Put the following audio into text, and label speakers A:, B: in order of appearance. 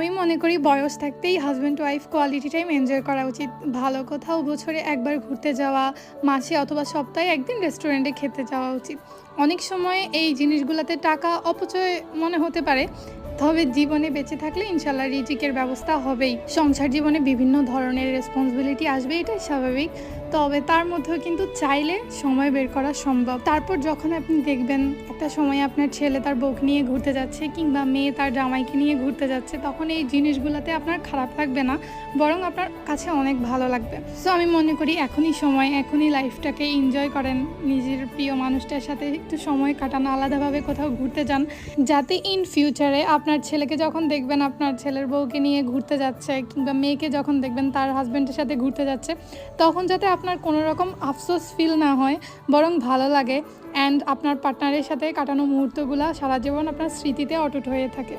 A: আমি মনে করি বয়স থাকতেই husband wife quality time enjoy করা উচিত। ভালো কোথাও বছরে একবার ঘুরতে যাওয়া, মাসে অথবা সপ্তাহে একদিন রেস্টুরেন্টে খেতে যাওয়া উচিত। অনেক সময় এই জিনিসগুলোতে টাকা অপচয় মনে হতে পারে, তবে জীবনে বেঁচে থাকলে ইনশাল্লাহ রিজিকের ব্যবস্থা হবেই। সংসার জীবনে বিভিন্ন ধরনের রেসপন্সিবিলিটি আসবে, এটাই স্বাভাবিক। তবে তার মধ্যেও কিন্তু চাইলে সময় বের করা সম্ভব। তারপর যখন আপনি দেখবেন একটা সময় আপনার ছেলে তার বউকে নিয়ে ঘুরতে যাচ্ছে কিংবা মেয়ে তার জামাইকে নিয়ে ঘুরতে যাচ্ছে, তখন এই জিনিসগুলোতে আপনার খারাপ লাগবে না, বরং আপনার কাছে অনেক ভালো লাগবে। সো আমি মনে করি এখনই সময়, এখনই লাইফটাকে এনজয় করেন, নিজের প্রিয় মানুষটার সাথে একটু সময় কাটান, আলাদাভাবে কোথাও ঘুরতে যান, যাতে ইন ফিউচারে আপনার ছেলেকে যখন দেখবেন আপনার ছেলের বউকে নিয়ে ঘুরতে যাচ্ছে কিংবা মেয়েকে যখন দেখবেন তার হাজব্যান্ডের সাথে ঘুরতে যাচ্ছে, তখন যাতে আপনার কোনো রকম আফসোস ফিল না হয়, বরং ভালো লাগে অ্যান্ড আপনার পার্টনারের সাথে কাটানো মুহূর্তগুলো সারা জীবন আপনার স্মৃতিতে অটুট হয়ে থাকে।